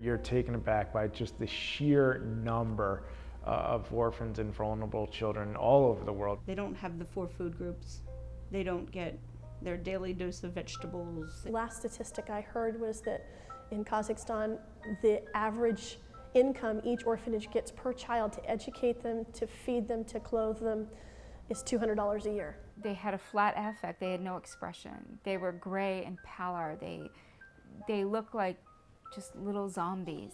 You're taken aback by just the sheer number of orphans and vulnerable children all over the world. They don't have the 4 food groups. They don't get their daily dose of vegetables. The last statistic I heard was that in Kazakhstan, the average income each orphanage gets per child to educate them, to feed them, to clothe them is $200 a year. They had a flat affect. They had no expression. They were gray and pallor. They looked like just little zombies.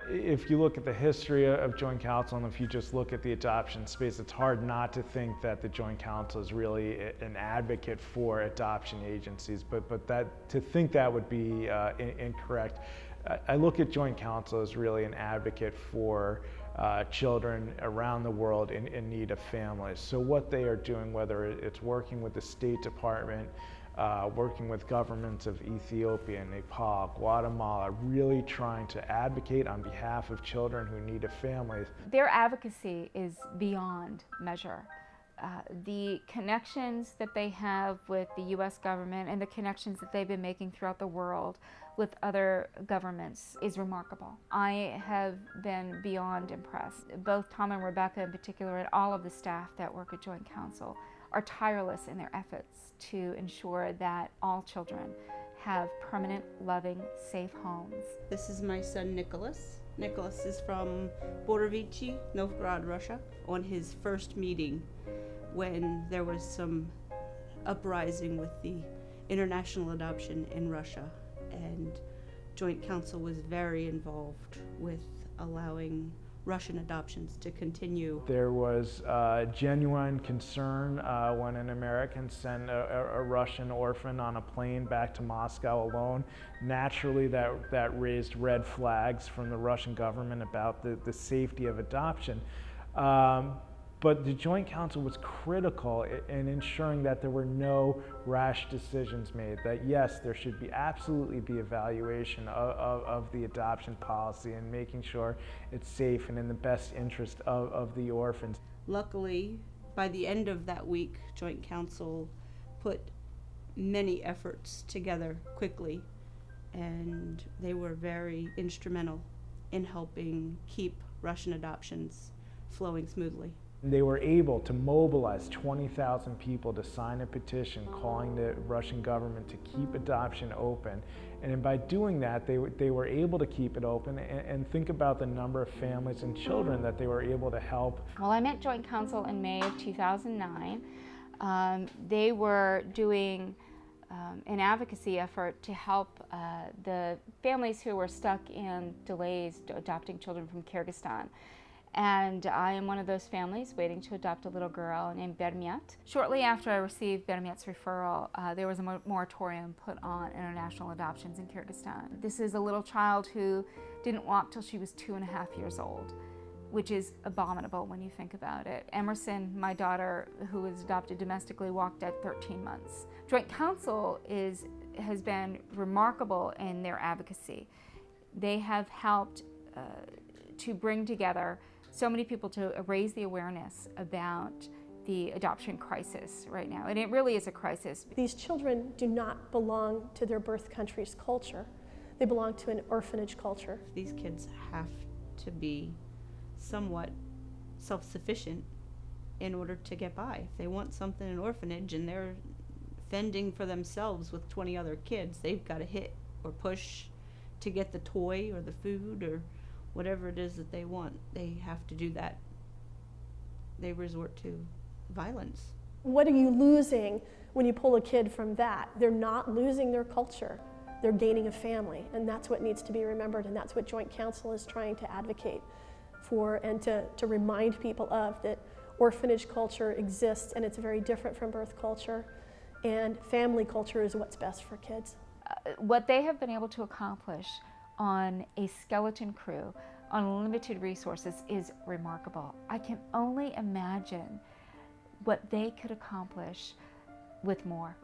If you look at the history of Joint Council, and if you just look at the adoption space, it's hard not to think that the Joint Council is really an advocate for adoption agencies, but that, to think that would be incorrect. I look at Joint Council as really an advocate for children around the world in need of families. So what they are doing, whether it's working with the State Department, working with governments of Ethiopia, Nepal, Guatemala, really trying to advocate on behalf of children who need a family. Their advocacy is beyond measure. The connections that they have with the U.S. government and the connections that they've been making throughout the world with other governments is remarkable. I have been beyond impressed. Both Tom and Rebecca in particular, and all of the staff that work at Joint Council, are tireless in their efforts to ensure that all children have permanent, loving, safe homes. This is my son Nicholas. Nicholas is from Borovichi, Novgorod, Russia. On his first meeting, when there was some uprising with the international adoption in Russia, and Joint Council was very involved with allowing Russian adoptions to continue. There was genuine concern when an American sent a Russian orphan on a plane back to Moscow alone. Naturally, that raised red flags from the Russian government about the safety of adoption. But the Joint Council was critical in ensuring that there were no rash decisions made, that yes, there should absolutely be evaluation of the adoption policy and making sure it's safe and in the best interest of the orphans. Luckily, by the end of that week, Joint Council put many efforts together quickly, and they were very instrumental in helping keep Russian adoptions flowing smoothly. They were able to mobilize 20,000 people to sign a petition calling the Russian government to keep adoption open. And by doing that, they were able to keep it open, and think about the number of families and children that they were able to help. Well, I met Joint Council in May of 2009. They were doing an advocacy effort to help the families who were stuck in delays adopting children from Kyrgyzstan. And I am one of those families waiting to adopt a little girl named Bermiat. Shortly after I received Bermiat's referral, there was a moratorium put on international adoptions in Kyrgyzstan. This is a little child who didn't walk till she was 2.5 years old, which is abominable when you think about it. Emerson, my daughter, who was adopted domestically, walked at 13 months. Joint Council has been remarkable in their advocacy. They have helped to bring together so many people to raise the awareness about the adoption crisis right now. And it really is a crisis. These children do not belong to their birth country's culture. They belong to an orphanage culture. These kids have to be somewhat self-sufficient in order to get by. If they want something in an orphanage and they're fending for themselves with 20 other kids, they've got to hit or push to get the toy or the food or whatever it is that they want. They have to do that. They resort to violence. What are you losing when you pull a kid from that? They're not losing their culture. They're gaining a family, and that's what needs to be remembered, and that's what Joint Council is trying to advocate for and to remind people of, that orphanage culture exists and it's very different from birth culture, and family culture is what's best for kids. What they have been able to accomplish on a skeleton crew, on limited resources, is remarkable. I can only imagine what they could accomplish with more.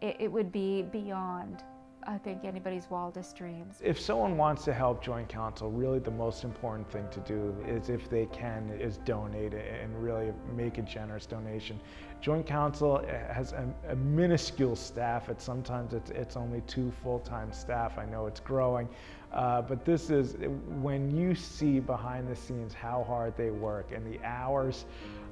It would be beyond I think, anybody's wildest dreams. If someone wants to help Joint Council, really the most important thing to do is, if they can, is donate and really make a generous donation. Joint Council has a minuscule staff. Sometimes it's only 2 full-time staff. I know it's growing, but this is, when you see behind the scenes how hard they work and the hours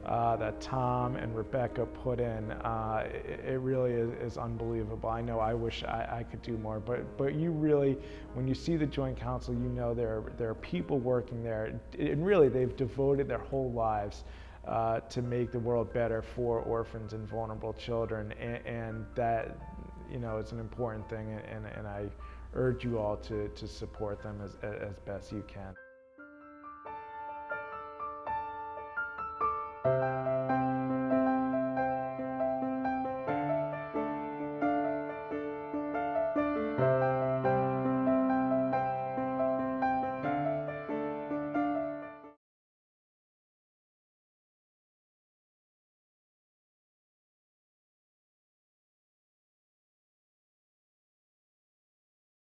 that Tom and Rebecca put in, it really is unbelievable. I know I wish I could do more, but you really, when you see the Joint Council, you know there are people working there, and really they've devoted their whole lives to make the world better for orphans and vulnerable children, and that, you know, is an important thing, and I urge you all to support them as best you can.